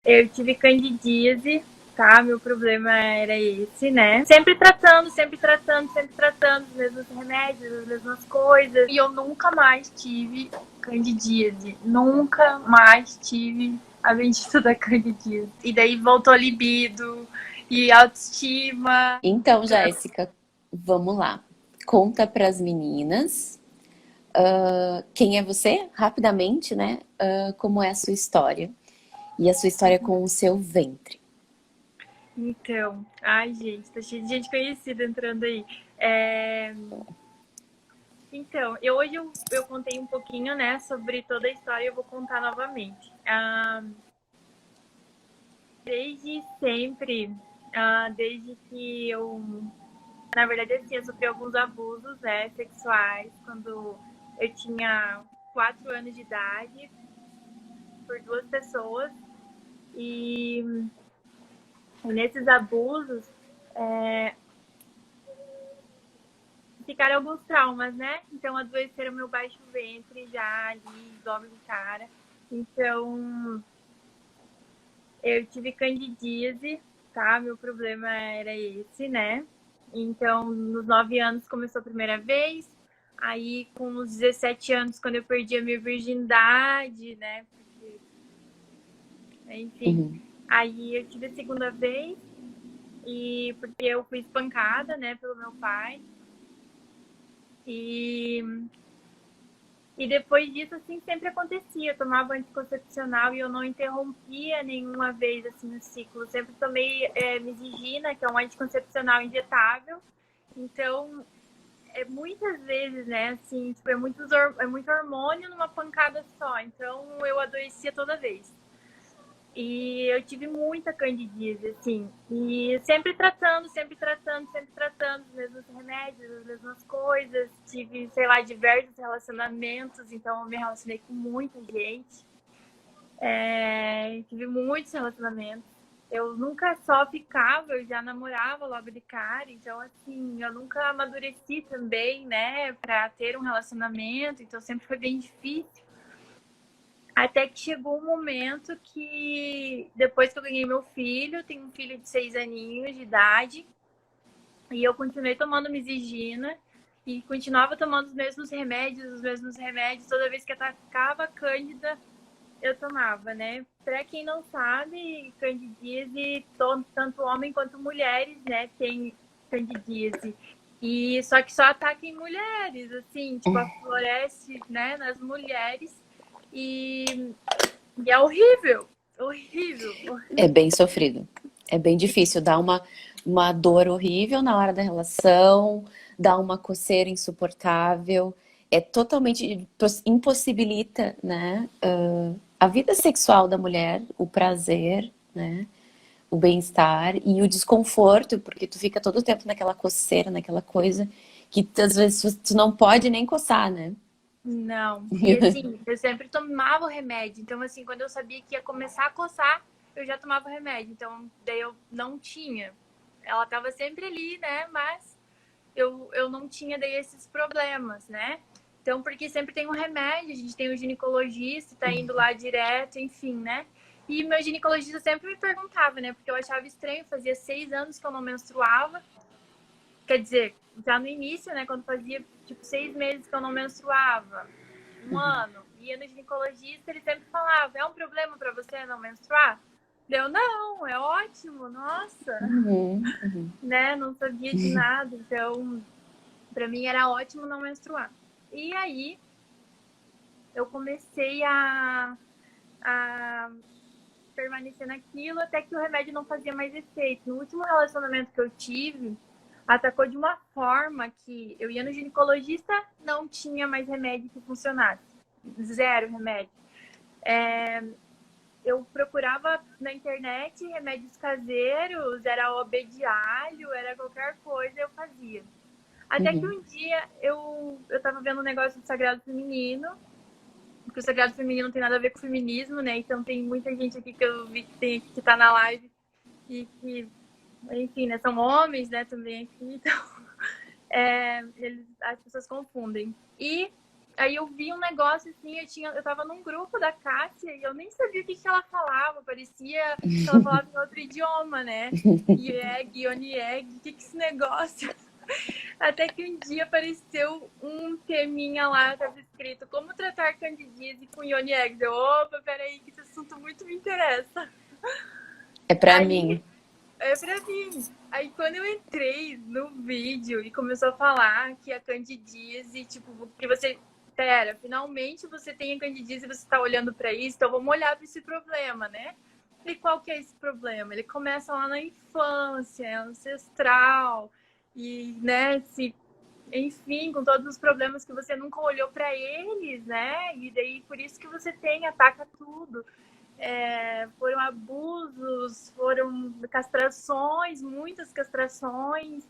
Eu tive candidíase, tá? Meu problema era esse, né? Sempre tratando, sempre tratando, sempre tratando, os mesmos remédios, as mesmas coisas. E eu nunca mais tive candidíase. Nunca mais tive a bendita da candidíase. E daí voltou a libido e autoestima. Então, Jéssica, vamos lá. Conta para as meninas, quem é você, rapidamente, né? Como é a sua história e a sua história com o seu ventre. Então, ai, gente, tá cheio de gente conhecida entrando aí. É... Então, hoje eu contei um pouquinho, né, sobre toda a história e eu vou contar novamente. Desde sempre, desde que eu, na verdade, assim, eu sofri alguns abusos, né, sexuais, quando eu tinha 4 anos de idade, por duas pessoas, e nesses abusos, é, ficaram alguns traumas, né? Então, adoeceram meu baixo ventre já ali, logo de cara. Então, eu tive candidíase, tá? Meu problema era esse, né? Então, nos 9 anos começou a primeira vez. Aí, com os 17 anos, quando eu perdi a minha virgindade, né? Porque, enfim. Uhum. Aí eu tive a segunda vez. E porque eu fui espancada, né, pelo meu pai. E depois disso, assim, sempre acontecia. Eu tomava anticoncepcional e eu não interrompia nenhuma vez, assim, o ciclo. Sempre tomei misigina, que é um anticoncepcional injetável. Então, muitas vezes, né, assim, tipo, é muito hormônio numa pancada só. Então, eu adoecia toda vez. E eu tive muita candidíase, assim. E sempre tratando, sempre tratando, sempre tratando os mesmos remédios, as mesmas coisas. Tive, sei lá, diversos relacionamentos. Então, eu me relacionei com muita gente. Tive muitos relacionamentos. Eu nunca só ficava, eu já namorava logo de cara. Então, assim, eu nunca amadureci também, né, pra ter um relacionamento. Então, sempre foi bem difícil. Até que chegou um momento que, depois que eu ganhei meu filho, tenho um filho de 6 aninhos de idade, e eu continuei tomando misigina, e continuava tomando os mesmos remédios, toda vez que atacava cândida, eu tomava, né? Pra quem não sabe, candidíase, tanto homem quanto mulheres, né, tem candidíase. E só que só ataca em mulheres, assim, tipo, aflorece, né, nas mulheres. E é horrível, horrível, É horrível. bem sofrido. É bem difícil. Dá uma dor horrível na hora da relação, dá uma coceira insuportável. É totalmente impossibilita, né, a vida sexual da mulher, o prazer, né, o bem-estar e o desconforto, porque tu fica todo o tempo naquela coceira, naquela coisa que às vezes tu não pode nem coçar, né? Não. E assim, eu sempre tomava o remédio. Então, assim, quando eu sabia que ia começar a coçar, eu já tomava o remédio. Então, daí eu não tinha. Ela tava sempre ali, né? Mas eu não tinha daí esses problemas, né? Então, porque sempre tem um remédio, a gente tem um ginecologista, tá indo lá direto, enfim, né? E meu ginecologista sempre me perguntava, né? Porque eu achava estranho, fazia 6 anos que eu não menstruava. Quer dizer, já no início, né, quando fazia tipo 6 meses que eu não menstruava, um ano, ia no ginecologista, ele sempre falava: é um problema para você não menstruar? Deu, não, é ótimo, nossa, Uhum, uhum. né? Não sabia de nada, então para mim era ótimo não menstruar. E aí eu comecei a permanecer naquilo até que o remédio não fazia mais efeito. No último relacionamento que eu tive, atacou de uma forma que eu ia no ginecologista, não tinha mais remédio que funcionasse. Zero remédio. Eu procurava na internet remédios caseiros, era OB de alho, era qualquer coisa, eu fazia. Até que Uhum. um dia eu tava vendo um negócio do Sagrado Feminino, porque o Sagrado Feminino não tem nada a ver com feminismo, né? Então tem muita gente aqui que eu vi que tá na live e que, enfim, né, são homens, né, também aqui, então as pessoas confundem. E Aí eu vi um negócio assim, eu tava num grupo da Cássia e eu nem sabia o que que ela falava. Parecia que ela falava em outro idioma, né? IEG, Onieg, o que que é esse negócio? Até que um dia apareceu um teminha lá, tava escrito como tratar candidíase com Onieg. Eu, opa, peraí, que esse assunto muito me interessa. É pra Aí, mim. é pra mim. Aí quando eu entrei no vídeo e começou a falar que a candidíase, tipo, que você... Pera, finalmente você tem a candidíase e você está olhando para isso, então vamos olhar para esse problema, né? E qual que é esse problema? Ele começa lá na infância, é ancestral, e, né, se, enfim, com todos os problemas que você nunca olhou para eles, né? E daí por isso que você tem, ataca tudo. Foram abusos, foram castrações, muitas castrações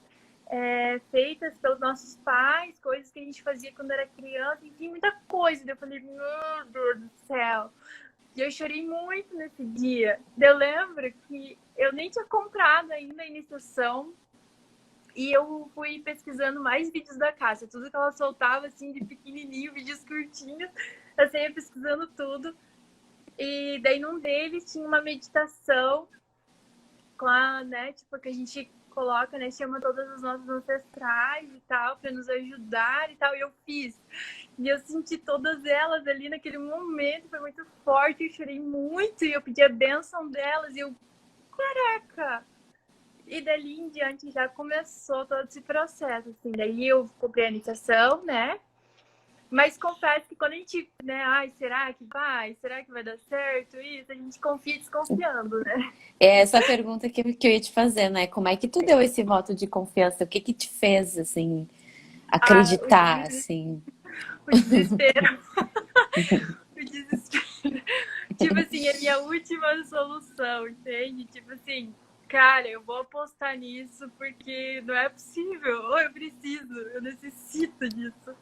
feitas pelos nossos pais, coisas que a gente fazia quando era criança, enfim, muita coisa. Eu falei, meu Deus do céu. E eu chorei muito nesse dia. Eu lembro que eu nem tinha comprado ainda a iniciação e eu fui pesquisando mais vídeos da Cássia, tudo que ela soltava assim de pequenininho, vídeos curtinhos, eu saía pesquisando tudo. E daí num deles tinha uma meditação com a, né, tipo, que a gente coloca, né, chama todas as nossas ancestrais e tal, para nos ajudar e tal, e eu fiz. E eu senti todas elas ali naquele momento, foi muito forte, eu chorei muito, e eu pedi a bênção delas, e eu, caraca! E dali em diante já começou todo esse processo, assim, daí eu comprei a iniciação, né, mas confesso que quando a gente, né, ai, será que vai? Será que vai dar certo isso? A gente confia desconfiando, né? É essa pergunta que eu ia te fazer, né? Como é que tu deu esse voto de confiança? O que que te fez, assim, Ah, acreditar, assim? o desespero. O desespero. Tipo assim, é a minha última solução, entende? Tipo assim, cara, eu vou apostar nisso porque não é possível. Ou eu preciso, eu necessito disso.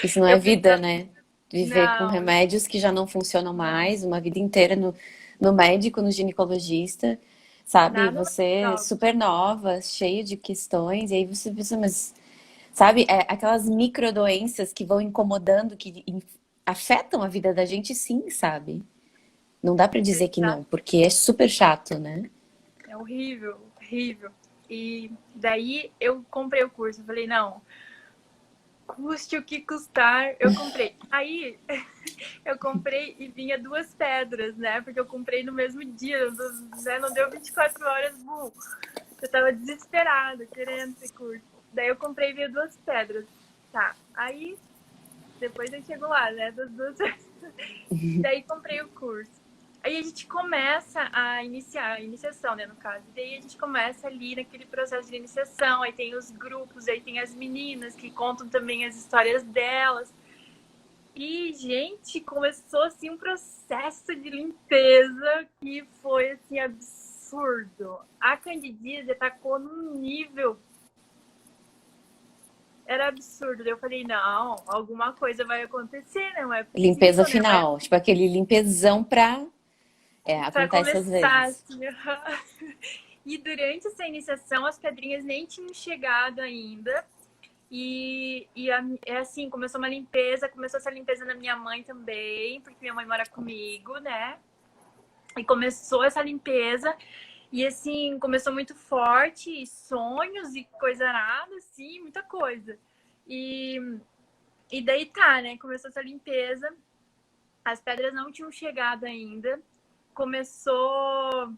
Isso não é Eu vida, precisava. né? Viver com Não, remédios que já não funcionam não, mais, uma vida inteira no médico, no ginecologista, sabe? nada mais Você resolve. super nova, cheio de questões, e aí você pensa, mas, sabe, aquelas microdoenças que vão incomodando, que afetam a vida da gente, sim, sabe? Não dá pra dizer que não, porque é super chato, né? É horrível, horrível. E daí eu comprei o curso. Eu falei, não, custe o que custar, eu comprei. Aí eu comprei e vinha 2 pedras, né? Porque eu comprei no mesmo dia, né? Não deu 24 horas, bull. Eu tava desesperada, querendo esse curso. Daí eu comprei e veio 2 pedras. Tá, aí depois eu chego lá, né? Das duas. Daí comprei o curso. Aí a gente começa a iniciar, a iniciação, né, no caso. E daí a gente começa ali naquele processo de iniciação, aí tem os grupos, aí tem as meninas que contam também as histórias delas. E, gente, começou assim um processo de limpeza que foi assim absurdo. A candidíase atacou num nível era absurdo. Eu falei, não, alguma coisa vai acontecer, não é Limpeza possível, né? final, tipo aquele limpezão pra... Para acontece às começar, vezes. assim. E durante essa iniciação, as pedrinhas nem tinham chegado ainda. É assim, começou uma limpeza, começou essa limpeza na minha mãe também, porque minha mãe mora comigo, né? E começou essa limpeza, e assim, começou muito forte, e sonhos e coisa arada, assim, muita coisa. E, e daí tá, né? Começou essa limpeza, as pedras não tinham chegado ainda, começou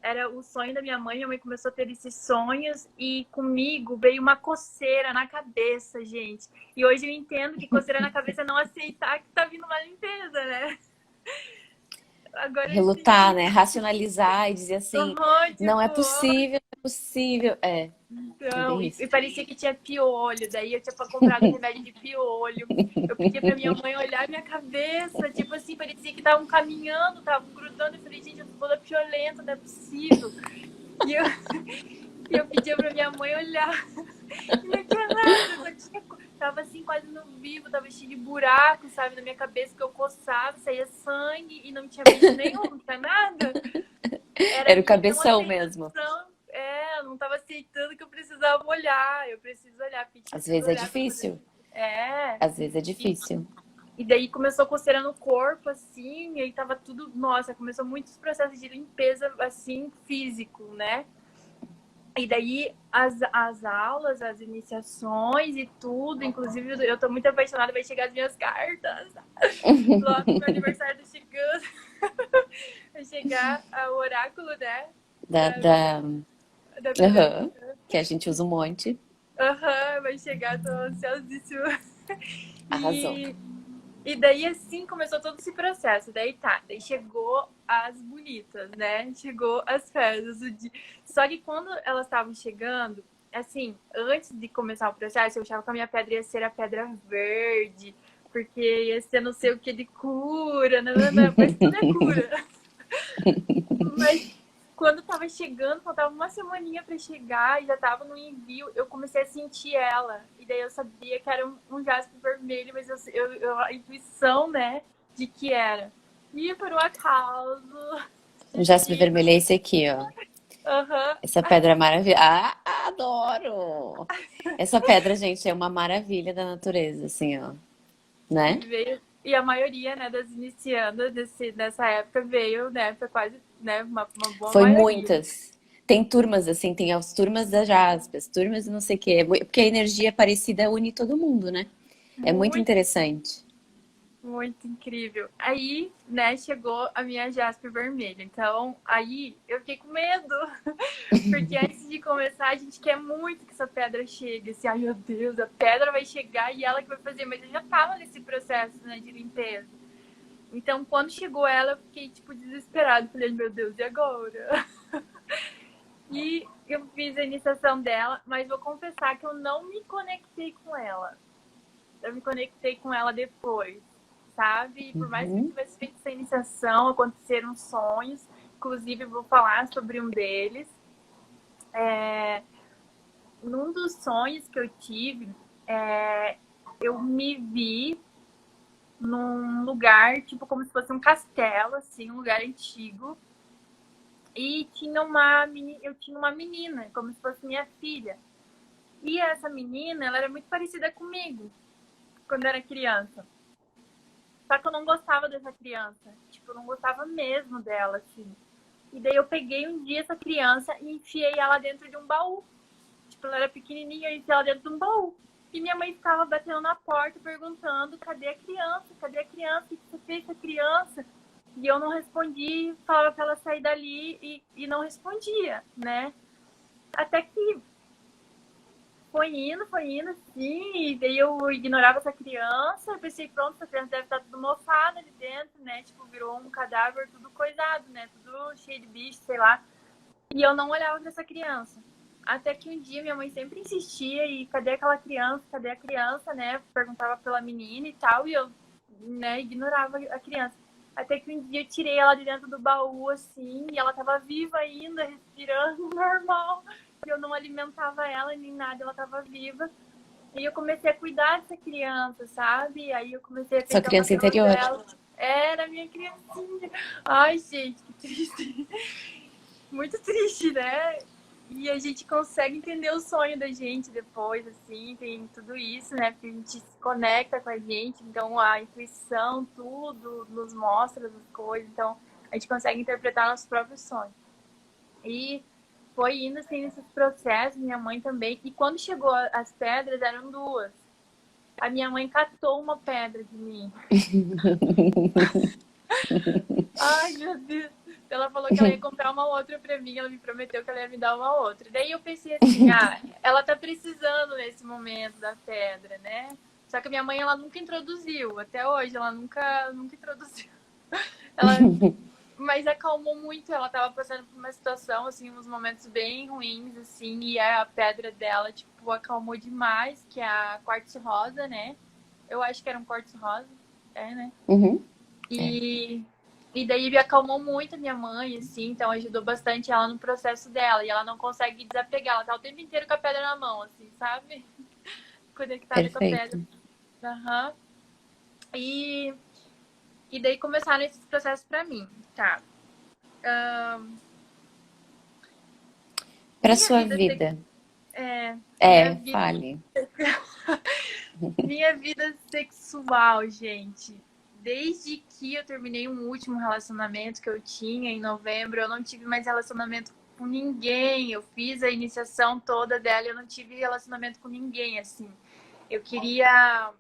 era o sonho da minha mãe começou a ter esses sonhos e comigo veio uma coceira na cabeça, gente. E hoje eu entendo que coceira na cabeça é não aceitar que tá vindo uma limpeza, né? Agora eu Relutar, entendi. né? Racionalizar e dizer assim, Uhum, não tipo, é possível, não é possível. É não, bem e isso. parecia que tinha piolho, daí eu tinha comprado remédio de piolho. Eu pedi pra minha mãe olhar minha cabeça, tipo assim, parecia que estavam caminhando, estavam grudando. Eu falei, gente, eu tô toda piolenta, não é possível. E eu pedia pra minha mãe olhar. E não tinha nada, só tinha. Tava assim, quase no vivo, tava cheio de buraco, sabe, na minha cabeça que eu coçava, saía sangue e não tinha bicho nenhum, não tinha nada. Era Era o minha não cabeção mesmo. aceitação. Eu não tava aceitando que eu precisava olhar. Eu preciso olhar, Pete, Às preciso vezes é olhar pra poder. difícil. É. Às vezes é E, difícil. e daí começou coceira no corpo, assim, e aí tava tudo. Nossa, começou muitos processos de limpeza, assim, físico, né? E daí as aulas, as iniciações e tudo, inclusive eu tô muito apaixonada, vai chegar as minhas cartas. Logo meu aniversário tá chegando. Vai chegar o oráculo, né? Da, Da, da... da vida. Aham. Que a gente usa um monte. Aham, vai chegar, tô ansiosíssima. Arrasou. E, e daí assim começou todo esse processo. Daí tá, daí chegou as bonitas, né? Chegou as fezes. Só que quando elas estavam chegando, assim, antes de começar o processo, eu achava que a minha pedra ia ser a pedra verde, porque ia ser não sei o que de cura, nanana, mas tudo é cura. Mas quando tava chegando, faltava uma semaninha pra chegar e já tava no envio, eu comecei a sentir ela. E daí eu sabia que era um jaspe vermelho, mas a intuição, né, de que era. E por um acaso, O jaspe destino. vermelho é esse aqui, ó. Aham. Essa pedra é maravilhosa. Ah, adoro! Essa pedra, gente, é uma maravilha da natureza, assim, ó. Né? E veio. E a maioria, né, das iniciandas dessa época veio, né, foi quase, né, uma boa Foi maioria. muitas. Tem turmas, assim, tem as turmas da Jaspe, as turmas de não sei o quê. Porque a energia parecida une todo mundo, né? É muito Muito. interessante. Muito incrível. Aí, né, chegou a minha jaspe vermelha. Então, aí eu fiquei com medo. Porque antes de começar, a gente quer muito que essa pedra chegue. Assim, ai meu Deus, a pedra vai chegar e ela que vai fazer. Mas eu já tava nesse processo, né, de limpeza. Então, quando chegou ela, eu fiquei, tipo, desesperada. Falei, meu Deus, e agora? E eu fiz a iniciação dela, mas vou confessar que eu não me conectei com ela. Eu me conectei com ela depois, sabe? Por mais que eu Uhum. tivesse feito essa iniciação, aconteceram sonhos. Inclusive, vou falar sobre um deles. É, num dos sonhos que eu tive, eu me vi num lugar, tipo, como se fosse um castelo, assim, um lugar antigo. E eu tinha uma menina, como se fosse minha filha. E essa menina, ela era muito parecida comigo, quando eu era criança. Só que eu não gostava dessa criança. Tipo, eu não gostava mesmo dela, assim. E daí eu peguei um dia essa criança e enfiei ela dentro de um baú. Tipo, ela era pequenininha, eu enfiei ela dentro de um baú. E minha mãe ficava batendo na porta, perguntando, cadê a criança? Cadê a criança? O que você fez com a criança? E eu não respondi, falava pra ela sair dali e não respondia, né? Até que foi indo, sim, e daí eu ignorava essa criança, eu pensei, pronto, essa criança deve estar tudo mofada ali dentro, né? Tipo, virou um cadáver tudo coisado, né? Tudo cheio de bicho, sei lá. E eu não olhava pra essa criança. Até que um dia minha mãe sempre insistia e cadê aquela criança? Cadê a criança, né? Perguntava pela menina e tal, e eu, né, ignorava a criança. Até que um dia eu tirei ela de dentro do baú, assim, e ela tava viva ainda, respirando normal. E eu não alimentava ela nem nada, ela tava viva. E eu comecei a cuidar dessa criança, sabe? Aí eu comecei a Sua pentear o criança cabelo interior. dela. Era minha criancinha. Ai, gente, que triste. Muito triste, né? E a gente consegue entender o sonho da gente depois, assim, tem tudo isso, né? Porque a gente se conecta com a gente, então a intuição, tudo nos mostra as coisas, então a gente consegue interpretar nossos próprios sonhos. E foi indo assim nesses processos, minha mãe também. E quando chegou as pedras, eram duas. A minha mãe catou uma pedra de mim. Ai, meu Deus. Ela falou que ela ia comprar uma outra pra mim, ela me prometeu que ela ia me dar uma outra. Daí eu pensei assim, ela tá precisando nesse momento da pedra, né? Só que a minha mãe, ela nunca introduziu, até hoje, ela nunca introduziu. Ela, mas acalmou muito, ela tava passando por uma situação, assim, uns momentos bem ruins, assim, e a pedra dela, tipo, acalmou demais, que é a quartzo rosa, né? Eu acho que era um quartzo rosa, né? Uhum. É. E, e daí me acalmou muito a minha mãe, assim, então ajudou bastante ela no processo dela. E ela não consegue desapegar, ela tá o tempo inteiro com a pedra na mão, assim, sabe? Conectada com a pedra. Perfeito. Aham. E, e daí começaram esses processos pra mim, tá? Para Minha sua vida, vida. é, minha É, vida fale. Minha vida sexual, gente. Desde que eu terminei um último relacionamento que eu tinha em novembro, eu não tive mais relacionamento com ninguém. Eu fiz a iniciação toda dela e eu não tive relacionamento com ninguém, assim. Eu queria.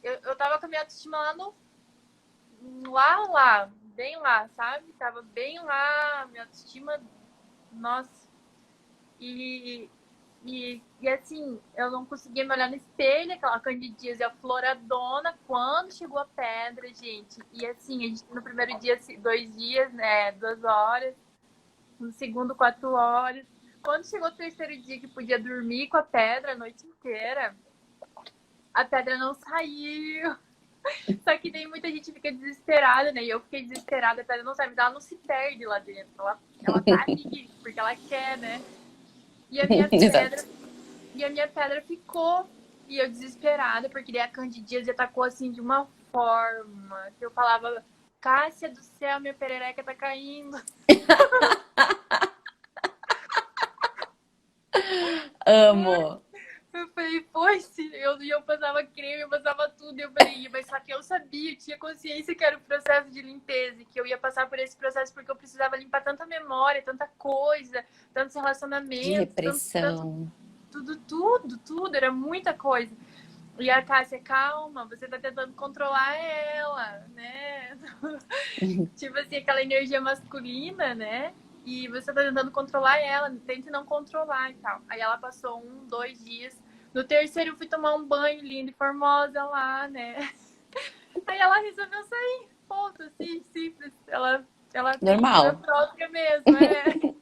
Eu tava com a minha autoestima lá no. Lá, bem lá, sabe? Tava bem lá, minha autoestima. Nossa. E assim, eu não conseguia me olhar no espelho, aquela candidíase afloradona, quando chegou a pedra, gente. E assim, a gente, no primeiro dia, 2 dias, né, 2 horas, no segundo, 4 horas. Quando chegou o terceiro dia que podia dormir com a pedra a noite inteira, a pedra não saiu. Só que daí muita gente fica desesperada, né? E eu fiquei desesperada, a pedra não sai, mas ela não se perde lá dentro. Ela tá ali, porque ela quer, né? E a minha pedra Exato. E a minha pedra ficou. E eu desesperada, porque daí a candidíase atacou assim de uma forma que eu falava: Cássia do céu, minha perereca tá caindo. Amo. Eu falei, pois, eu passava creme, eu passava tudo. Eu falei, mas só que eu sabia, eu tinha consciência que era o processo de limpeza, que eu ia passar por esse processo porque eu precisava limpar tanta memória, tanta coisa, tantos De relacionamentos, tanto, repressão. tudo, era muita coisa. E a Cássia, calma, você tá tentando controlar ela, né? Tipo assim, aquela energia masculina, né? E você tá tentando controlar ela, tente não controlar e tal. Aí ela passou 1, 2 dias. No terceiro eu fui tomar um banho lindo e formosa lá, né? Aí ela resolveu sair. Ponto, assim, simples. Ela tem vida Normal. própria mesmo, é.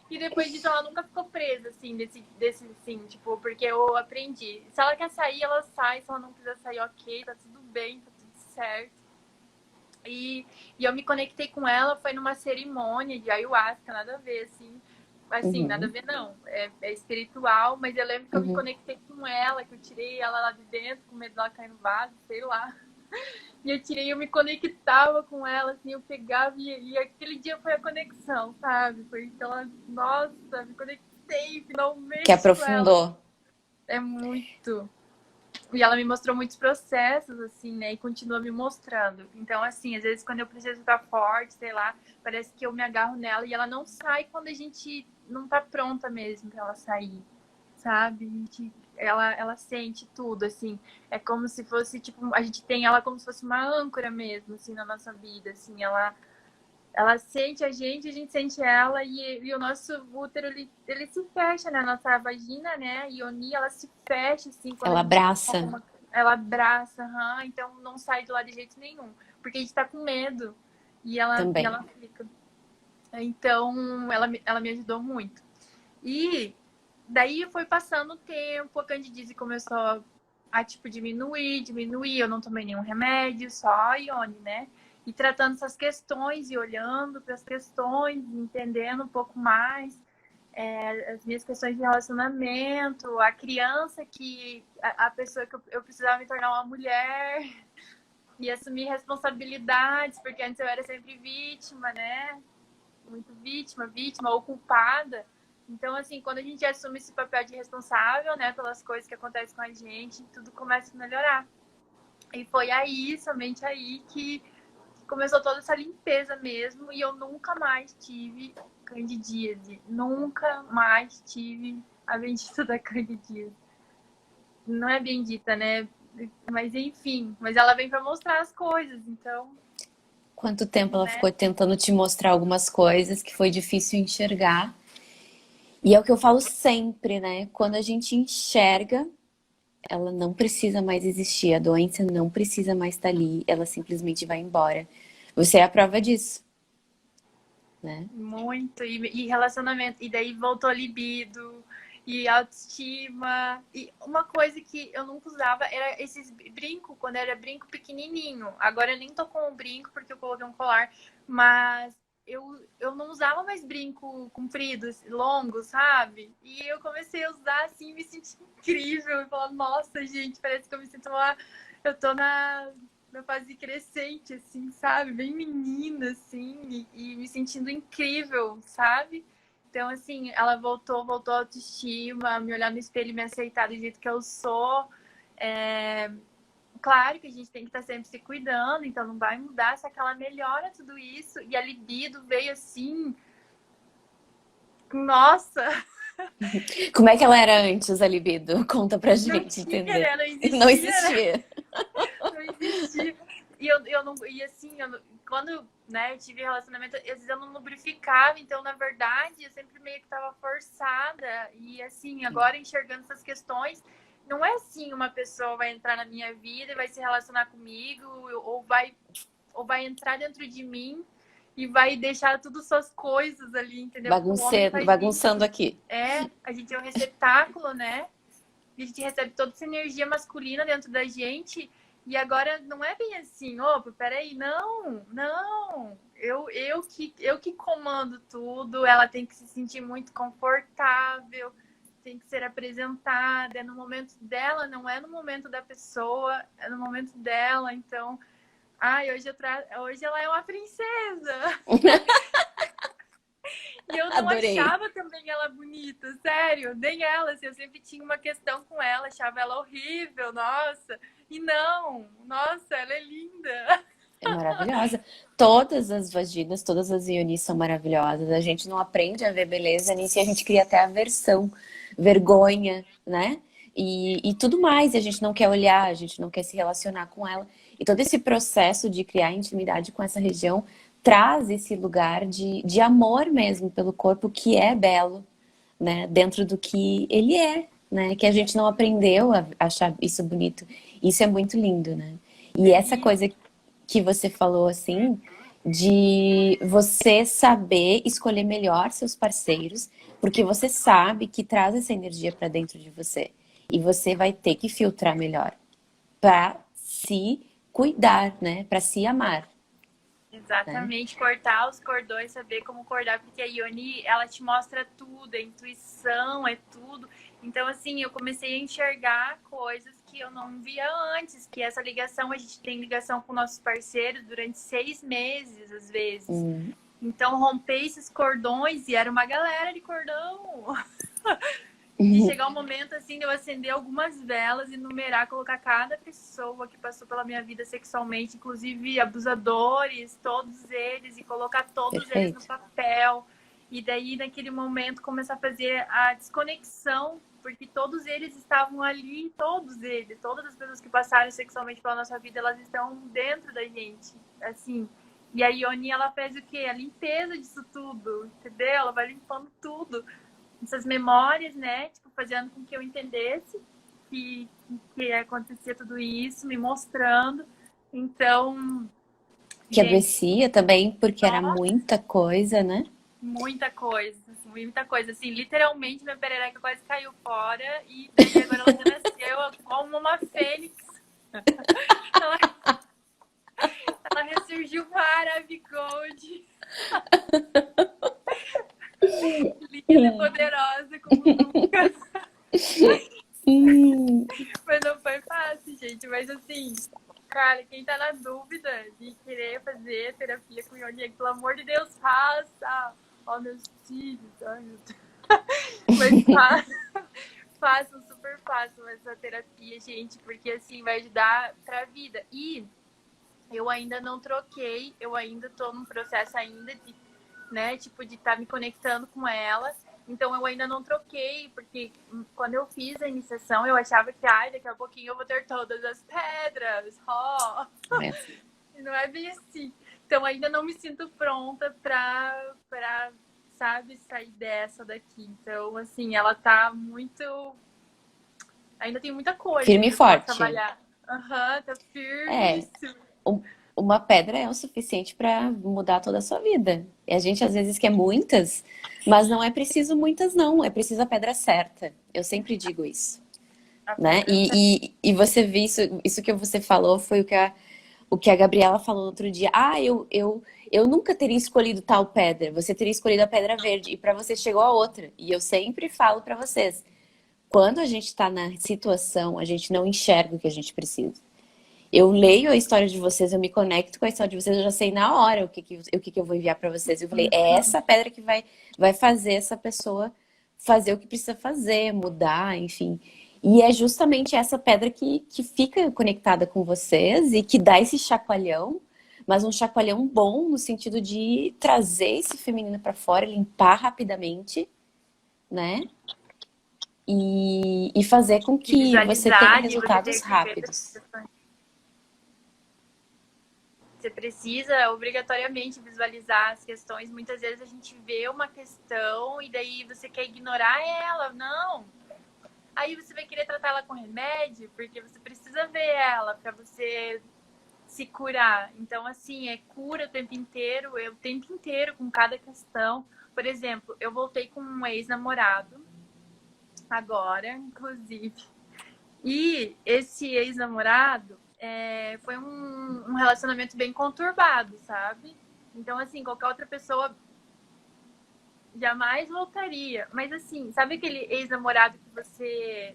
E depois disso ela nunca ficou presa, assim, desse assim, tipo, porque eu aprendi. Se ela quer sair, ela sai. Se ela não quiser sair, ok, tá tudo bem, tá tudo certo. E, e eu me conectei com ela, foi numa cerimônia de ayahuasca, nada a ver, assim. Assim, nada a Uhum, ver não, é espiritual, mas eu lembro que eu me uhum. conectei com ela, que eu tirei ela lá de dentro, com medo dela cair no vaso, sei lá. E eu tirei, eu me conectava com ela, assim, eu pegava e aquele dia foi a conexão, sabe? Foi aquela, nossa, me conectei Que finalmente com ela. aprofundou. É muito. E ela me mostrou muitos processos, assim, né? E continua me mostrando. Então, assim, às vezes quando eu preciso estar forte, sei lá, parece que eu me agarro nela e ela não sai quando a gente não tá pronta mesmo pra ela sair, sabe? Ela sente tudo, assim. É como se fosse, tipo, a gente tem ela como se fosse uma âncora mesmo, assim, na nossa vida, assim. Ela sente a gente sente ela e o nosso útero, ele se fecha, né? A nossa vagina, né? A Ioni, ela se fecha, assim, quando a Ela gente abraça ela abraça, então não sai de lá de jeito nenhum, porque a gente tá com medo e também. ela fica. Então, ela me ajudou muito. E daí foi passando o tempo, a candidíase começou tipo, diminuir, eu não tomei nenhum remédio, só a Ione, né? E tratando essas questões e olhando para as questões, entendendo um pouco mais as minhas questões de relacionamento, a criança a pessoa que eu precisava me tornar uma mulher e assumir responsabilidades, porque antes eu era sempre vítima, né? Muito vítima ou culpada. Então, assim, quando a gente assume esse papel de responsável, né, pelas coisas que acontecem com a gente, tudo começa a melhorar. E foi aí, somente aí, que começou toda essa limpeza mesmo. E eu nunca mais tive candidíase. Nunca mais tive a bendita da candidíase. Não é bendita, né? Mas enfim, mas ela vem para mostrar as coisas, então, Quanto tempo ela né? ficou tentando te mostrar algumas coisas que foi difícil enxergar. E é o que eu falo sempre, né? Quando a gente enxerga, ela não precisa mais existir, a doença não precisa mais estar ali, ela simplesmente vai embora. Você é a prova disso, né? Muito. E relacionamento. E daí voltou a libido e autoestima. E uma coisa que eu nunca usava era esses brinco, quando era brinco pequenininho. Agora eu nem tô com o brinco porque eu coloquei um colar, mas eu não usava mais brinco comprido, longo, sabe? E eu comecei a usar assim, me senti incrível. E falar, nossa, gente, parece que eu me sinto uma. Eu tô na fase crescente, assim, sabe? Bem menina, assim, e me sentindo incrível, sabe? Então, assim, ela voltou a autoestima, me olhar no espelho e me aceitar do jeito que eu sou. Claro que a gente tem que estar sempre se cuidando, então não vai mudar, só que ela melhora tudo isso. E a libido veio assim, nossa, Como é que ela era antes, a libido? Conta pra não gente tinha, entender. né? Não Não existia, né? existia. Não existia. E eu não. E assim, quando né, eu tive relacionamento, às vezes eu não lubrificava, então, na verdade, eu sempre meio que tava forçada. E assim, agora enxergando essas questões, não é assim uma pessoa vai entrar na minha vida e vai se relacionar comigo, ou vai entrar dentro de mim e vai deixar tudo suas coisas ali, entendeu? Porque o homem Bagunçando, faz bagunçando isso. aqui. A gente é um receptáculo, né? A gente recebe toda essa energia masculina dentro da gente. E agora não é bem assim, opa, peraí, não. Eu que comando tudo, ela tem que se sentir muito confortável, tem que ser apresentada, é no momento dela, não é no momento da pessoa, é no momento dela. Então, hoje ela é uma princesa. E eu não Adorei. achava também ela bonita, sério, nem ela, assim, eu sempre tinha uma questão com ela, achava ela horrível, nossa. E não, nossa, ela é linda. É maravilhosa. Todas as vaginas, todas as ionis são maravilhosas. A gente não aprende a ver beleza nisso e a gente cria até aversão, vergonha, né? E tudo mais. E a gente não quer olhar, a gente não quer se relacionar com ela. E todo esse processo de criar intimidade com essa região traz esse lugar de amor mesmo pelo corpo que é belo, né? Dentro do que ele é, né? Que a gente não aprendeu a achar isso bonito. Isso é muito lindo, né? E essa E coisa que você falou assim, de você saber escolher melhor seus parceiros, porque você sabe que traz essa energia para dentro de você. E você vai ter que filtrar melhor para se cuidar, né? Para se amar, né? exatamente, cortar os cordões, saber como cortar, porque a Ioni, ela te mostra tudo, a intuição é tudo. Então, assim, eu comecei a enxergar coisas que eu não via antes, que essa ligação, a gente tem ligação com nossos parceiros durante 6 meses, às vezes. Hum. Então, romper esses cordões, e era uma galera de cordão. E chegar um momento, assim, de eu acender algumas velas e numerar, colocar cada pessoa que passou pela minha vida sexualmente, inclusive abusadores, todos eles, e colocar todos eles no Perfeito. papel. E daí, naquele momento, começar a fazer a desconexão, porque todos eles estavam ali, todos eles, todas as pessoas que passaram sexualmente pela nossa vida, elas estão dentro da gente, assim. E a Ioni, ela fez o quê? A limpeza disso tudo, entendeu? Ela vai limpando tudo, essas memórias, né? Tipo, fazendo com que eu entendesse que acontecia tudo isso, me mostrando. Então, Que gente, adoecia também, porque era nossa, muita coisa, né? muita coisa, muita coisa. Assim, literalmente minha perereca quase caiu fora e daí agora ela renasceu como uma fênix. Ela, ela ressurgiu maravilhosa, linda, poderosa como nunca. Hum. Mas não foi fácil, gente. Mas assim, cara, quem tá na dúvida de querer fazer terapia com Ioni, pelo amor de Deus, faça! Ó, meus filhos, ai meu Deus. Mas façam, super façam essa terapia, gente, porque assim vai ajudar pra vida. E eu ainda não troquei, eu ainda tô num processo ainda de, né, tipo, de estar me conectando com ela. Então eu ainda não troquei, porque quando eu fiz a iniciação, eu achava que, ai, daqui a pouquinho eu vou ter todas as pedras, ó. É. E não é bem assim. Então ainda não me sinto pronta pra, sabe, sair dessa daqui. Então, assim, ela tá muito. Ainda tem muita coisa Firme e ainda que eu posso forte. trabalhar. Aham, tá É, firmíssimo. um- uma pedra é o suficiente para mudar toda a sua vida. E a gente às vezes quer muitas, mas não é preciso muitas, não. É preciso a pedra certa. Eu sempre digo isso, A né? pedra certa. E você vê isso que você falou foi o que a Gabriela falou no outro dia. Ah, eu nunca teria escolhido tal pedra. Você teria escolhido a pedra verde e para você chegou a outra. E eu sempre falo para vocês, quando a gente está na situação, a gente não enxerga o que a gente precisa. Eu leio a história de vocês, eu me conecto com a história de vocês, eu já sei na hora o que eu vou enviar para vocês. Eu falei, é essa pedra que vai fazer essa pessoa fazer o que precisa fazer, mudar, enfim. E é justamente essa pedra que fica conectada com vocês e que dá esse chacoalhão, mas um chacoalhão bom no sentido de trazer esse feminino para fora, limpar rapidamente, né? E fazer com De que você tenha visualizar, de você resultados ter que ver rápidos. você precisa obrigatoriamente visualizar as questões. Muitas vezes a gente vê uma questão e daí você quer ignorar ela. Não. Aí você vai querer tratar ela com remédio, porque você precisa ver ela para você se curar. Então, assim, é cura o tempo inteiro com cada questão. Por exemplo, eu voltei com um ex-namorado, agora, inclusive. E esse ex-namorado foi um relacionamento bem conturbado, sabe? Então, assim, qualquer outra pessoa jamais voltaria. Mas, assim, sabe aquele ex-namorado que você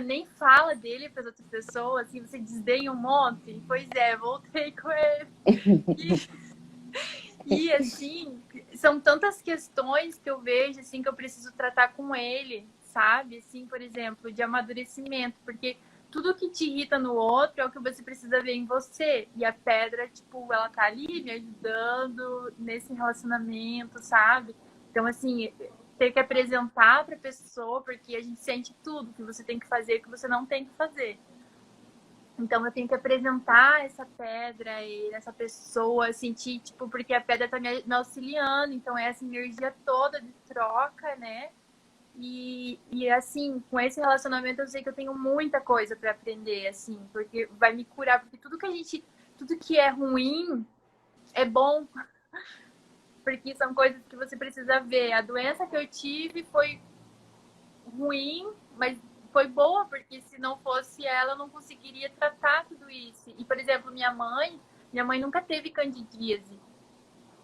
nem fala dele para as outras pessoas, assim, você desdenha um monte? Pois é, voltei com ele. E assim, são tantas questões que eu vejo, assim, que eu preciso tratar com ele, sabe? Assim, por exemplo, de amadurecimento, porque tudo que te irrita no outro é o que você precisa ver em você. E a pedra, tipo, ela tá ali me ajudando nesse relacionamento, sabe? Então, assim, ter que apresentar pra pessoa, porque a gente sente tudo que você tem que fazer e que você não tem que fazer. Então eu tenho que apresentar essa pedra e essa pessoa, sentir, tipo, porque a pedra tá me auxiliando, então é essa energia toda de troca, né? E assim, com esse relacionamento eu sei que eu tenho muita coisa para aprender, assim, porque vai me curar, porque tudo que é ruim é bom, porque são coisas que você precisa ver. A doença que eu tive foi ruim, mas foi boa, porque se não fosse ela, eu não conseguiria tratar tudo isso. E, por exemplo, minha mãe nunca teve candidíase.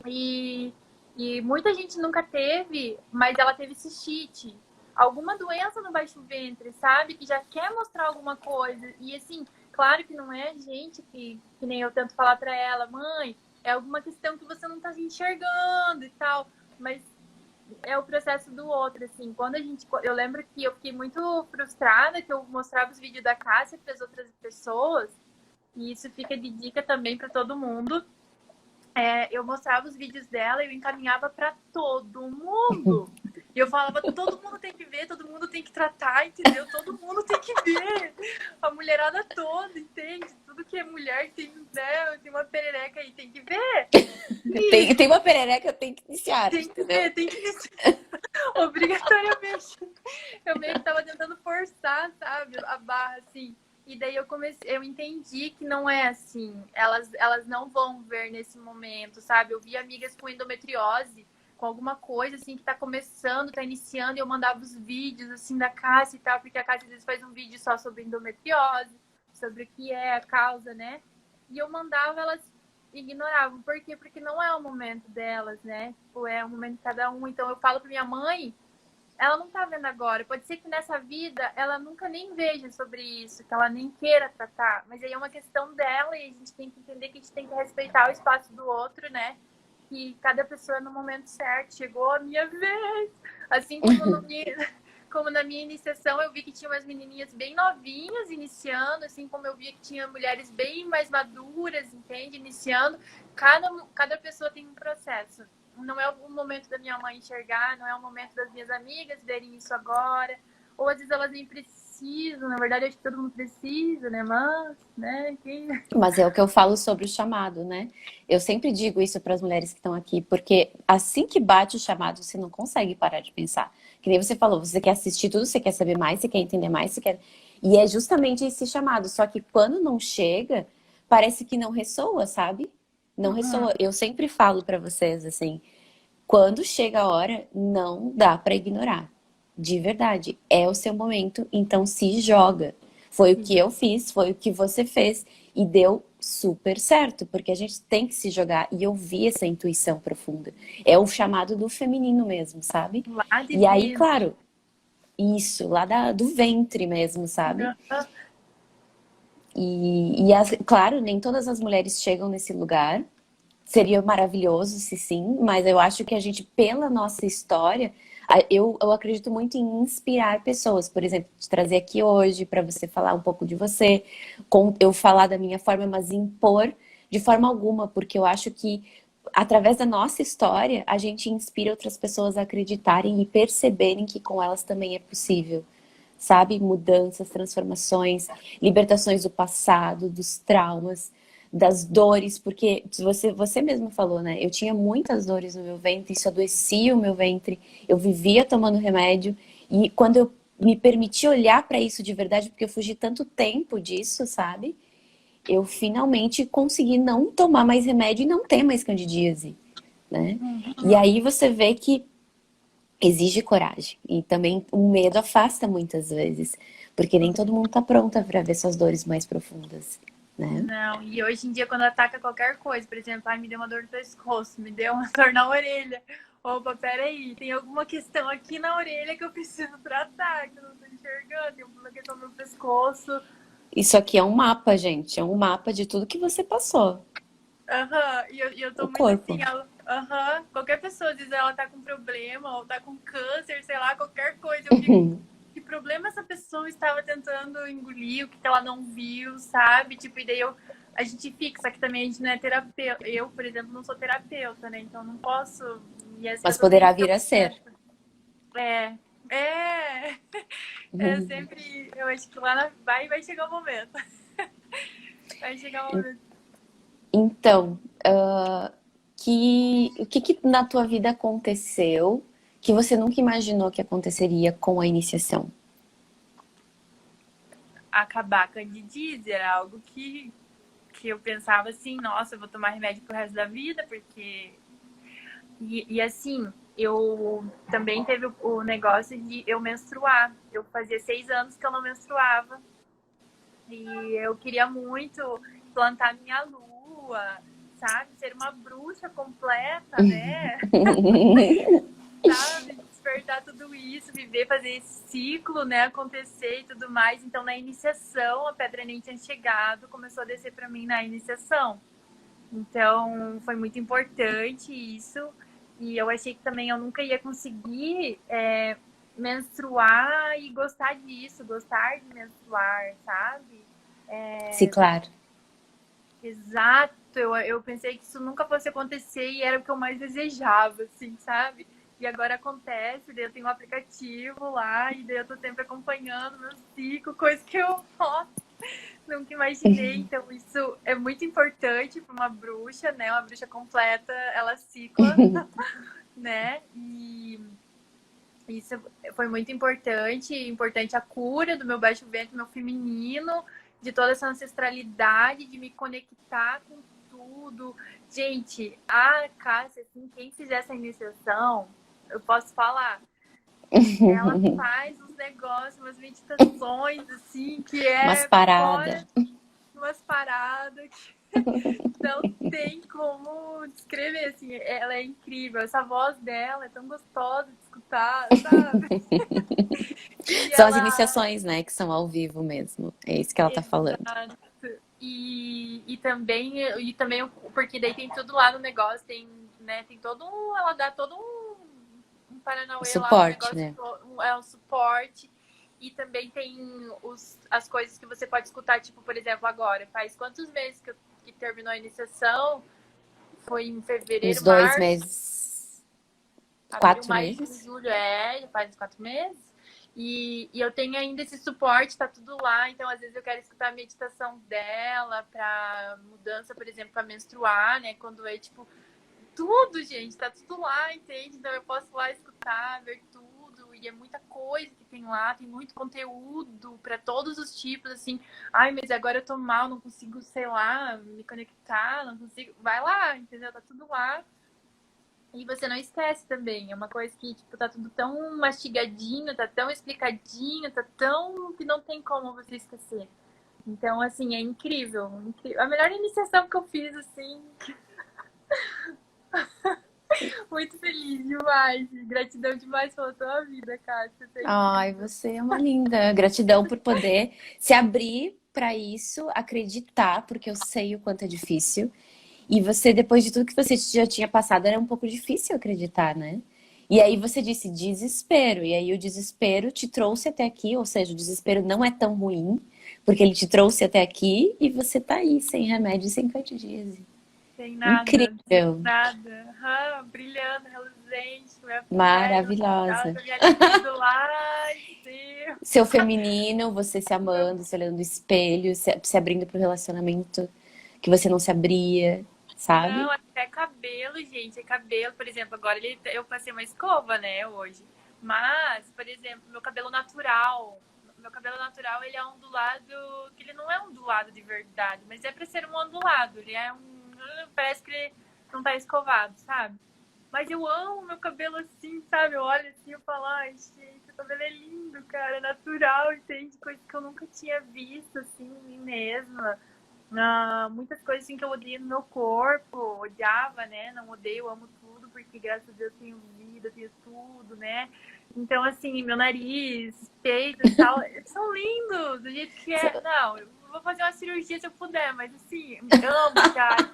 E, e muita gente nunca teve, mas ela teve cistite. Alguma doença no baixo ventre, sabe? Que já quer mostrar alguma coisa. E assim, claro que não é a gente que nem eu tento falar para ela, mãe, é alguma questão que você não tá enxergando e tal. Mas é o processo do outro, assim. Eu lembro que eu fiquei muito frustrada que eu mostrava os vídeos da Cássia para as outras pessoas, e isso fica de dica também para todo mundo. Eu mostrava os vídeos dela e eu encaminhava para todo mundo. E eu falava, todo mundo tem que ver, todo mundo tem que tratar, entendeu? Todo mundo tem que ver. A mulherada toda, entende? Tudo que é mulher tem, né? Tem uma perereca aí, tem que ver. Tem uma perereca, tem que iniciar, Tem que entendeu? ver, tem que ver. Obrigatoriamente. Eu meio que tava tentando forçar, sabe, a barra, assim. E daí eu entendi que não é assim. Elas não vão ver nesse momento, sabe? Eu vi amigas com endometriose, com alguma coisa, assim, que tá começando, tá iniciando, e eu mandava os vídeos, assim, da Cássia e tal, porque a Cássia às vezes faz um vídeo só sobre endometriose, sobre o que é a causa, né? E eu mandava, elas ignoravam. Por quê? Porque não é o momento delas, né? Tipo, é o momento de cada um. Então eu falo pra minha mãe, ela não tá vendo agora. Pode ser que nessa vida ela nunca nem veja sobre isso, que ela nem queira tratar. Mas aí é uma questão dela e a gente tem que entender que a gente tem que respeitar o espaço do outro, né? Que cada pessoa é no momento certo. Chegou a minha vez. Assim como na minha iniciação eu vi que tinha umas menininhas bem novinhas iniciando, assim como eu via que tinha mulheres bem mais maduras, entende? Iniciando. Cada pessoa tem um processo. Não é o momento da minha mãe enxergar, não é o momento das minhas amigas verem isso agora. Ou às vezes elas nem precisam, na verdade acho que todo mundo precisa, né? Mas, né? Mas é o que eu falo sobre o chamado, né? Eu sempre digo isso para as mulheres que estão aqui, porque assim que bate o chamado, você não consegue parar de pensar. Que nem você falou, você quer assistir tudo, você quer saber mais, você quer entender mais, você quer... E é justamente esse chamado. Só que quando não chega, parece que não ressoa, sabe? Não ressoa. Eu sempre falo para vocês, assim, quando chega a hora, não dá para ignorar. De verdade. É o seu momento, então se joga. Foi o que eu fiz, foi o que você fez. E deu super certo, porque a gente tem que se jogar e ouvir essa intuição profunda. É o chamado do feminino mesmo, sabe? Lá de E aí, dentro. claro, isso, lá do ventre mesmo, sabe? Claro, nem todas as mulheres chegam nesse lugar. Seria maravilhoso se sim, mas eu acho que a gente, pela nossa história, Eu acredito muito em inspirar pessoas, por exemplo, te trazer aqui hoje para você falar um pouco de você, eu falar da minha forma, mas impor de forma alguma, porque eu acho que através da nossa história a gente inspira outras pessoas a acreditarem e perceberem que com elas também é possível, sabe? Mudanças, transformações, libertações do passado, dos traumas, das dores, porque você mesmo falou, né? Eu tinha muitas dores no meu ventre, isso adoecia o meu ventre, eu vivia tomando remédio, e quando eu me permiti olhar para isso de verdade, porque eu fugi tanto tempo disso, sabe? Eu finalmente consegui não tomar mais remédio e não ter mais candidíase, né? E aí você vê que exige coragem. E também o medo afasta muitas vezes, porque nem todo mundo tá pronta para ver suas dores mais profundas, né? Não, e hoje em dia, quando ataca qualquer coisa, por exemplo, ai, me deu uma dor no pescoço, me deu uma dor na orelha. Opa, peraí, tem alguma questão aqui na orelha que eu preciso tratar, que eu não tô enxergando, tem alguma questão no meu pescoço. Isso aqui é um mapa, gente, é um mapa de tudo que você passou, Aham, e eu tô o muito corpo. assim, qualquer pessoa diz ela tá com problema, ou tá com câncer, sei lá, qualquer coisa, eu fico, que problema essa pessoa estava tentando engolir, o que ela não viu, sabe? Tipo, e daí a gente fica, só que também a gente não é terapeuta. Eu, por exemplo, não sou terapeuta, né? Então não posso. E as Mas pessoas têm poderá que ter vir a ser. É, é, é sempre. Eu acho que lá vai chegar o momento. Vai chegar o momento. Então, o que que na tua vida aconteceu que você nunca imaginou que aconteceria com a iniciação? Acabar com a candidíase era algo que eu pensava assim, nossa, eu vou tomar remédio pro resto da vida, porque. E assim, eu também teve o negócio de eu menstruar. Eu fazia 6 anos que eu não menstruava. E eu queria muito plantar minha lua, sabe? Ser uma bruxa completa, né? Sabe? Despertar tudo isso, viver, fazer esse ciclo, né? Acontecer e tudo mais. Então, na iniciação, a pedra nem tinha chegado, começou a descer para mim na iniciação. Então, foi muito importante isso. E eu achei que também eu nunca ia conseguir menstruar e gostar disso, gostar de menstruar, sabe? Ciclar. Exato, eu pensei que isso nunca fosse acontecer e era o que eu mais desejava, assim, sabe? E agora acontece, daí eu tenho um aplicativo lá e daí eu tô sempre acompanhando meu ciclo, coisa que eu, nossa, nunca imaginei. Então isso é muito importante para uma bruxa, né? Uma bruxa completa, ela cicla, né? E isso foi muito importante a cura do meu baixo ventre, meu feminino, de toda essa ancestralidade, de me conectar com tudo. Gente, a Cássia, assim, quem fizer essa iniciação, eu posso falar, ela faz uns negócios, umas meditações, assim, que Umas é paradas. fora, umas paradas que não tem como descrever, assim, ela é incrível, essa voz dela é tão gostosa de escutar, sabe? E São as ela, iniciações, né, que são ao vivo mesmo. É isso que ela tá falando. exato. E também porque daí tem tudo lá no negócio, tem, né, tem todo ela dá todo um O paranauê lá no suporte, negócio, né? é um suporte. E também tem as coisas que você pode escutar, tipo, por exemplo, agora, faz quantos meses que terminou a iniciação? Foi em Uns fevereiro, 2 meses, abril, 4 maio, junho, meses. julho, já faz uns 4 meses. E eu tenho ainda esse suporte, tá tudo lá. Então, às vezes, eu quero escutar a meditação dela pra mudança, por exemplo, pra menstruar, né? Quando é, tipo, tudo, gente, tá tudo lá, entende? Então, eu posso ir lá escutar, ver tudo. E é muita coisa que tem lá, tem muito conteúdo pra todos os tipos, assim. Ai, mas agora eu tô mal, não consigo, sei lá, me conectar, não consigo. Vai lá, entendeu? Tá tudo lá. E você não esquece também. É uma coisa que, tipo, tá tudo tão mastigadinho, tá tão explicadinho, tá tão que não tem como você esquecer. Então, assim, é incrível. Incrível. A melhor iniciação que eu fiz, assim, muito feliz demais. Gratidão demais pela tua vida, Kátia. Você é Ai, incrível. você é uma linda. Gratidão por poder se abrir para isso, acreditar, porque eu sei o quanto é difícil. E você, depois de tudo que você já tinha passado, era um pouco difícil acreditar, né? E aí você disse desespero, e aí o desespero te trouxe até aqui, ou seja, o desespero não é tão ruim, porque ele te trouxe até aqui e você tá aí, sem remédio e sem cardíase. Sem nada, sem Incrível, nada. Brilhando, reluzente, minha pele, ela maravilhosa. tá me alinhando lá em cima. Seu feminino, você se amando, se olhando no espelho, se abrindo pro relacionamento que você não se abria, Não, sabe? até cabelo, gente. É cabelo, por exemplo, agora eu passei uma escova, né, hoje. Mas, por exemplo, meu cabelo natural, ele é ondulado, que ele não é ondulado de verdade, mas é pra ser um ondulado. Ele é parece que ele não tá escovado, sabe? Mas eu amo meu cabelo assim, sabe? Eu olho assim e falo, ai, gente, o cabelo é lindo, cara, é natural, entende? Coisa que eu nunca tinha visto, assim, em mim mesma. Muitas coisas assim que eu odeio no meu corpo, odiava, né? Não odeio, amo tudo, porque graças a Deus tenho vida, tenho tudo, né? Então, assim, meu nariz, peitos e tal, são lindos do jeito que é. Não, eu vou fazer uma cirurgia se eu puder, mas assim, amo, cara.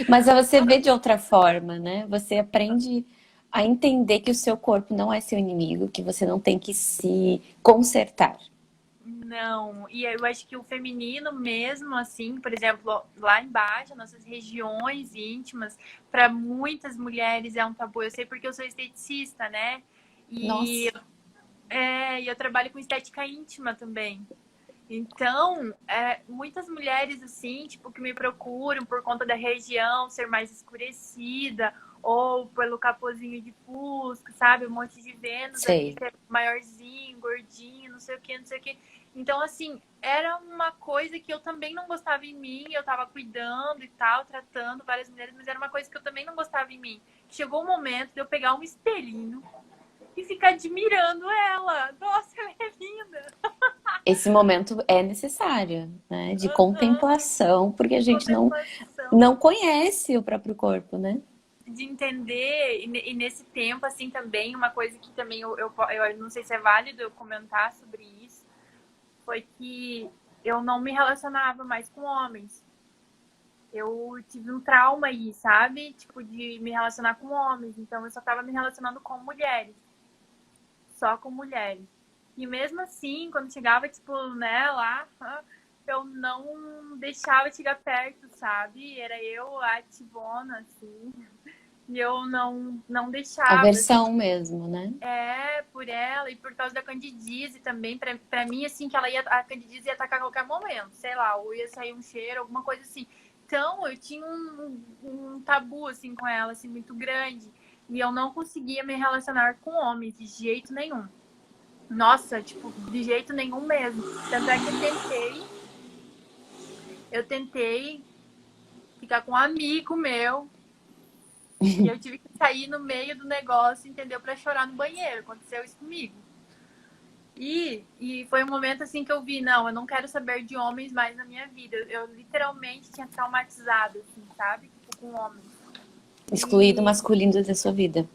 Mas você vê de outra forma, né? Você aprende a entender que o seu corpo não é seu inimigo, que você não tem que se consertar. Não, e eu acho que o feminino mesmo, assim, por exemplo, lá embaixo, nossas regiões íntimas, para muitas mulheres é um tabu. Eu sei porque eu sou esteticista, né? E, Nossa, e eu trabalho com estética íntima também. Então, muitas mulheres, assim, tipo, que me procuram por conta da região ser mais escurecida, ou pelo capozinho de Fusca, sabe? Um monte de Vênus ali, sei. que é maiorzinho, gordinho, não sei o que, não sei o que. Então, assim, era uma coisa que eu também não gostava em mim, eu tava cuidando e tal, tratando várias mulheres, mas era uma coisa que eu também não gostava em mim. Chegou o momento de eu pegar um espelhinho e ficar admirando ela. Nossa, ela é linda! Esse momento é necessário, né? De Aham, contemplação, porque a gente contemplação. não conhece o próprio corpo, né? De entender, e nesse tempo, assim, também, uma coisa que também eu não sei se é válido eu comentar sobre isso, foi que eu não me relacionava mais com homens. Eu tive um trauma aí, sabe? Tipo, de me relacionar com homens. Então, eu só tava me relacionando com mulheres. Só com mulheres. E mesmo assim, quando chegava, tipo, né, lá, eu não deixava chegar perto, sabe? Era eu a ativona, assim. E eu não deixava, assim. Aversão mesmo, né? Por ela e por causa da candidíase também. Pra mim, assim, que a candidíase ia atacar a qualquer momento. Sei lá, ou ia sair um cheiro, alguma coisa assim. Então, eu tinha um tabu, assim, com ela, assim, muito grande. E eu não conseguia me relacionar com homens de jeito nenhum. Nossa, tipo, de jeito nenhum mesmo. Tanto é que eu tentei ficar com um amigo meu e eu tive que sair no meio do negócio, entendeu? Pra chorar no banheiro. Aconteceu isso comigo. E foi um momento assim que eu vi, não, eu não quero saber de homens mais na minha vida. Eu literalmente tinha traumatizado, assim, sabe? Tipo, com homens. Excluído o E masculino da sua vida.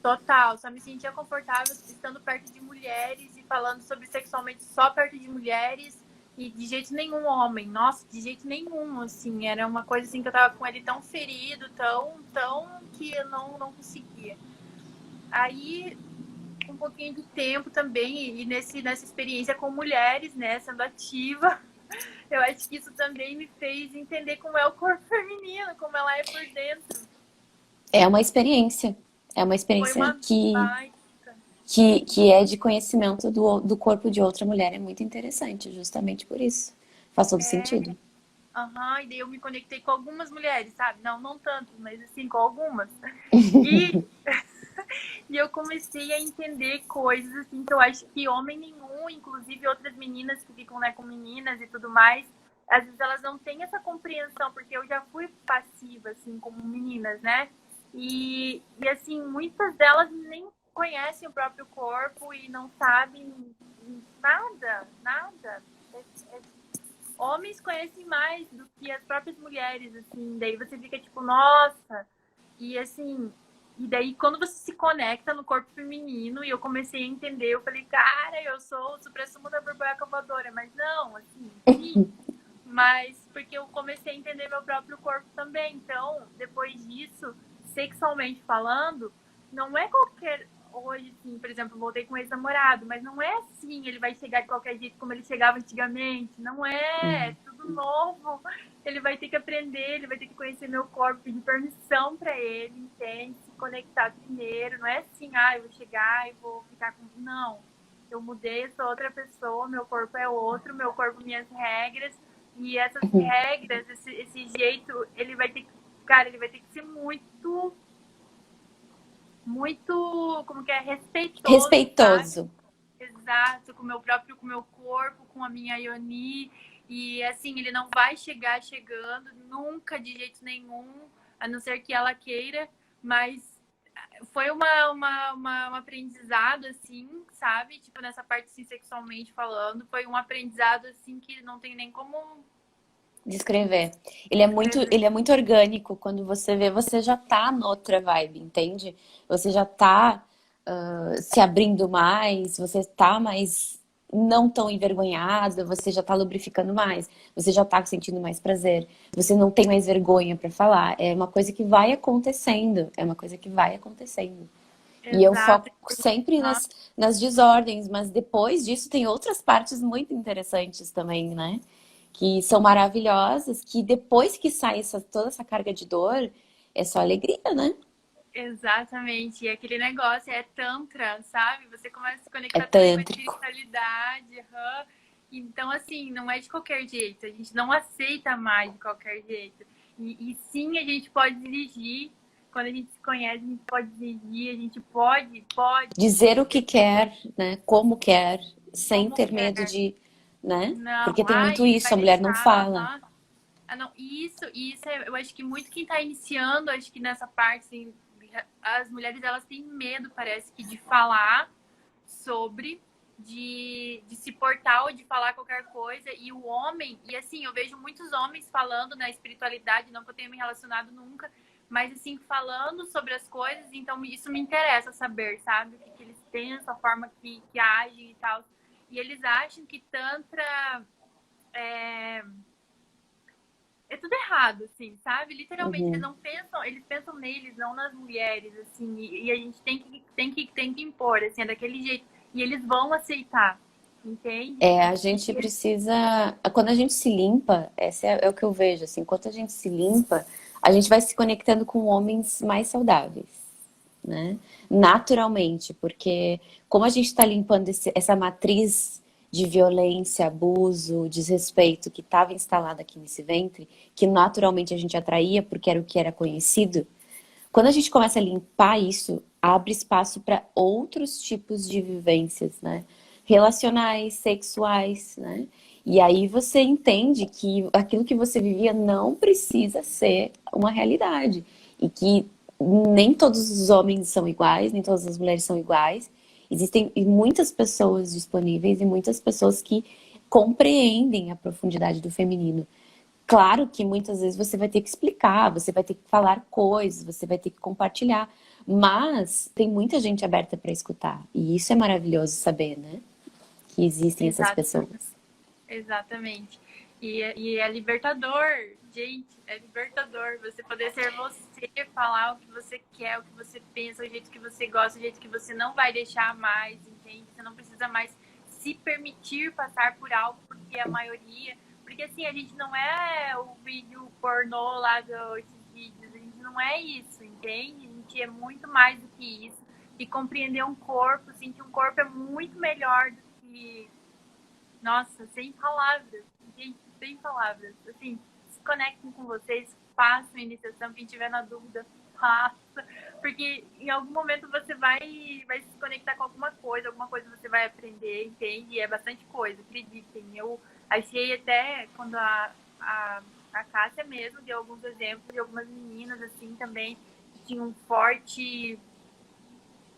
total, só me sentia confortável estando perto de mulheres e falando sobre sexualmente só perto de mulheres e de jeito nenhum homem. Nossa, de jeito nenhum, assim, era uma coisa assim que eu tava com ele tão ferido, tão que eu não conseguia. Aí, um pouquinho de tempo também e nessa experiência com mulheres, né, sendo ativa, eu acho que isso também me fez entender como é o corpo feminino, como ela é por dentro. É uma experiência. É uma Foi experiência uma baita. que é de conhecimento do corpo de outra mulher. É muito interessante, justamente por isso. Faz todo sentido. Aham, e daí eu me conectei com algumas mulheres, sabe? Não tantas, mas assim, com algumas. E, e eu comecei a entender coisas assim que eu acho que homem nenhum, inclusive outras meninas que ficam, né, com meninas e tudo mais, às vezes elas não têm essa compreensão, porque eu já fui passiva, assim, como meninas, né? E assim, muitas delas nem conhecem o próprio corpo e não sabem nada, nada. É, é homens conhecem mais do que as próprias mulheres, assim. Daí você fica tipo, nossa. E assim, e daí quando você se conecta no corpo feminino, e eu comecei a entender, eu falei, cara, eu sou o suprassumo da borboleta voadora. Mas não, assim, sim. Mas porque eu comecei a entender meu próprio corpo também. Então, depois disso, sexualmente falando, não é qualquer... Hoje, assim, por exemplo, voltei com um ex-namorado, mas não é assim, ele vai chegar de qualquer jeito como ele chegava antigamente. Não é, é tudo novo. Ele vai ter que aprender, ele vai ter que conhecer meu corpo, pedir permissão pra ele, entende? Se conectar primeiro. Não é assim, eu vou chegar e vou ficar com... Não. Eu mudei, eu sou outra pessoa, meu corpo é outro, meu corpo, minhas regras. E essas regras, esse jeito, ele vai ter que... Cara, ele vai ter que ser muito... muito, como que é, respeitoso, Respeitoso. sabe? Exato, com o meu próprio, com o meu corpo, com a minha Ioni. E assim, ele não vai chegar chegando, nunca de jeito nenhum, a não ser que ela queira, mas foi um aprendizado, assim, sabe? Tipo, nessa parte, assim, sexualmente falando, foi um aprendizado, assim, que não tem nem como Descrever. descrever. Ele é muito orgânico. Quando você vê, você já tá noutra vibe, entende? Você já tá se abrindo mais, você tá mais não tão envergonhada, você já tá lubrificando mais, você já tá sentindo mais prazer, você não tem mais vergonha pra falar. É uma coisa que vai acontecendo, é uma coisa que vai acontecendo. E eu Exato. foco sempre nas desordens, mas depois disso tem outras partes muito interessantes também, né? Que são maravilhosas, que depois que sai toda essa carga de dor, é só alegria, né? Exatamente, e aquele negócio é tantra, sabe? Você começa a se É conectar também com a tântrico. espiritualidade, Então, assim, não é de qualquer jeito, a gente não aceita mais de qualquer jeito. E sim, a gente pode exigir, quando a gente se conhece, a gente pode exigir, a gente pode, Dizer o que quer, né? Como quer, sem como ter medo quer. de, né? Porque Não, tem muito ele isso, vai a mulher não deixar, fala. Não, isso eu acho que muito quem tá iniciando, acho que nessa parte, assim, as mulheres, elas têm medo, parece que, de falar sobre, de se portar ou de falar qualquer coisa. E o homem, e assim, eu vejo muitos homens falando na espiritualidade, não que eu tenha me relacionado nunca, mas assim, falando sobre as coisas, então isso me interessa saber, sabe? O que, que eles pensam, a forma que agem e tal. E eles acham que Tantra é tudo errado, assim, sabe? Literalmente, eles Uhum. não pensam, eles pensam neles, não nas mulheres, assim, e a gente tem que impor, assim, é daquele jeito. E eles vão aceitar, entende? É, a gente precisa. Quando a gente se limpa, esse é o que eu vejo, assim, enquanto a gente se limpa, a gente vai se conectando com homens mais saudáveis, né? Naturalmente, porque como a gente está limpando essa matriz de violência, abuso, desrespeito que estava instalada aqui nesse ventre, que naturalmente a gente atraía porque era o que era conhecido, quando a gente começa a limpar isso, abre espaço para outros tipos de vivências, né? Relacionais, sexuais, né? E aí você entende que aquilo que você vivia não precisa ser uma realidade. E que nem todos os homens são iguais, nem todas as mulheres são iguais. Existem muitas pessoas disponíveis e muitas pessoas que compreendem a profundidade do feminino. Claro que muitas vezes você vai ter que explicar, você vai ter que falar coisas, você vai ter que compartilhar, mas tem muita gente aberta para escutar. E isso é maravilhoso saber, né? Que existem essas Exato, pessoas. exatamente. E é libertador, gente, é libertador você poder ser você, falar o que você quer, o que você pensa, o jeito que você gosta, o jeito que você não vai deixar mais, entende? Você não precisa mais se permitir passar por algo, porque a maioria. Porque assim, a gente não é o vídeo pornô lá dos vídeos, a gente não é isso, entende? A gente é muito mais do que isso. E compreender um corpo, sentir um corpo é muito melhor do que. Nossa, sem palavras, gente, sem palavras. Assim, se conectem com vocês, façam a iniciação, quem tiver na dúvida, faça. Porque em algum momento você vai se conectar com alguma coisa você vai aprender, entende? E é bastante coisa, acreditem. Eu achei até quando a Cássia mesmo deu alguns exemplos de algumas meninas, assim, também, que tinham um forte.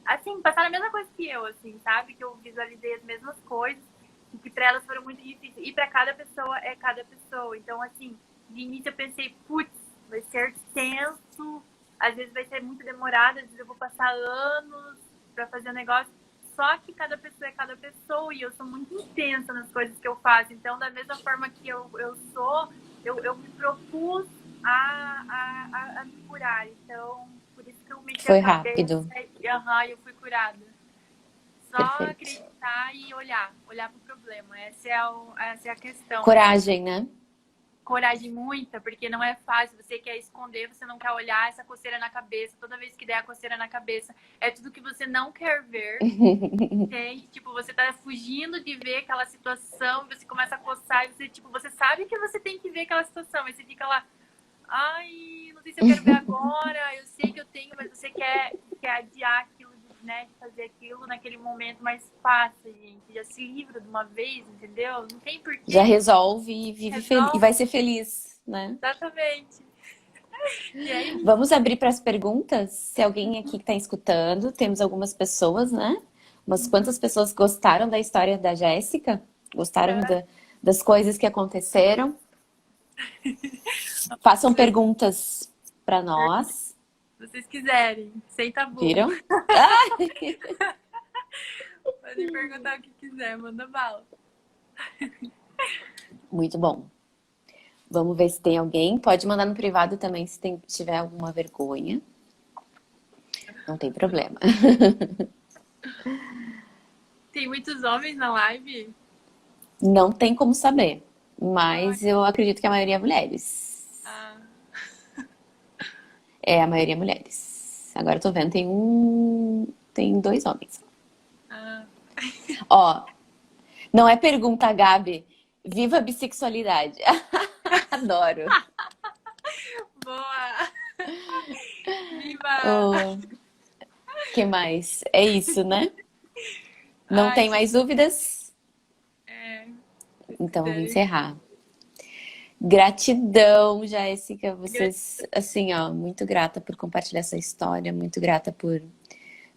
Assim, passaram a mesma coisa que eu, assim, sabe? Que eu visualizei as mesmas coisas e que para elas foram muito difíceis. E para cada pessoa é cada pessoa. Então, assim, de início eu pensei, putz, vai ser tenso, às vezes vai ser muito demorado, às vezes eu vou passar anos para fazer o negócio. Só que cada pessoa é cada pessoa e eu sou muito intensa nas coisas que eu faço. Então, da mesma forma que eu sou, eu me propus a me curar. Então, por isso que eu meti a Foi cabeça rápido. aham, eu fui curada. Só Perfeito. acreditar e olhar pro problema. Essa é a questão, né? Coragem, né? Coragem muita, porque não é fácil. Você quer esconder, você não quer olhar essa coceira na cabeça. Toda vez que der a coceira na cabeça, é tudo que você não quer ver. Entende? Tipo, você tá fugindo de ver aquela situação, você começa a coçar e você, tipo, você sabe que você tem que ver aquela situação, mas você fica lá, ai, não sei se eu quero ver agora, eu sei que eu tenho, mas você quer adiar aquilo, né, de fazer aquilo naquele momento, mas passa, gente, já se livra de uma vez, entendeu? Não tem porquê. Já resolve e vive feliz, e vai ser feliz, né? Exatamente. E aí, Vamos abrir para as perguntas? Se alguém aqui que está escutando, temos algumas pessoas, né? Umas quantas pessoas gostaram da história da Jéssica? Gostaram das coisas que aconteceram? Façam perguntas para nós. se vocês quiserem, sem tabu. Viram? Podem perguntar o que quiser, manda bala. Muito bom. Vamos ver se tem alguém. Pode mandar no privado também se tiver alguma vergonha. Não tem problema. Tem muitos homens na live? Não tem como saber. Mas eu acredito que a maioria é mulheres. Ah, É, a maioria é mulheres. Agora eu tô vendo, tem 2 homens. ah. Ó, não é pergunta, Gabi. Viva a bissexualidade. Adoro. Boa! Viva! O que mais? É isso, né? Não Ai, tem mais dúvidas? Então, vamos quiserem. encerrar. Gratidão, Jéssica. Vocês, assim, ó, muito grata por compartilhar essa história, muito grata por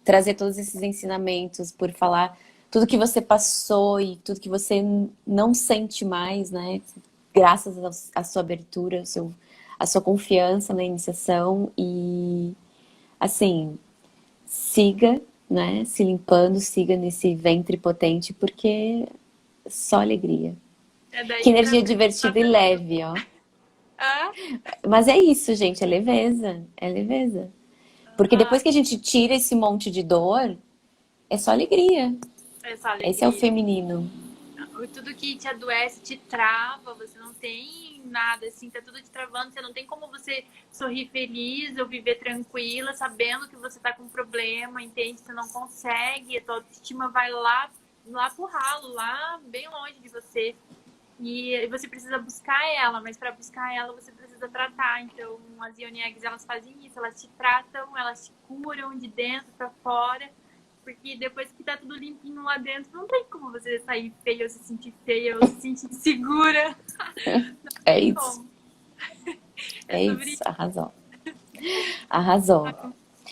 trazer todos esses ensinamentos, por falar tudo que você passou e tudo que você não sente mais, né? Graças à sua abertura, à sua confiança na iniciação e, assim, siga, né? Se limpando, siga nesse ventre potente, porque é só alegria. É daí Que energia pra- divertida e leve, ó. Ah, Mas é isso, gente, é leveza, é leveza. Porque depois que a gente tira esse monte de dor, é só alegria. é só Esse é o alegria. feminino. Tudo que te adoece te trava, você não tem nada assim, tá tudo te travando, você não tem como você sorrir feliz ou viver tranquila, sabendo que você tá com um problema, entende? Você não consegue, a tua autoestima vai lá pro ralo, lá bem longe de você. E você precisa buscar ela, mas para buscar ela você precisa tratar. Então, as Yoni Eggs, elas fazem isso, elas te tratam, elas te curam de dentro para fora. Porque depois que tá tudo limpinho lá dentro, não tem como você sair feia ou se sentir feia ou se sentir insegura. É isso. Como. É sobre isso. Arrasou. Arrasou.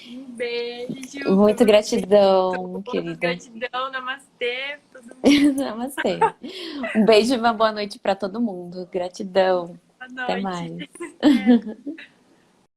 Um beijo. Muita gratidão, querida. Gratidão, namastê, todo mundo. Namastê. Um beijo e uma boa noite para todo mundo. Gratidão. Boa Até noite. mais.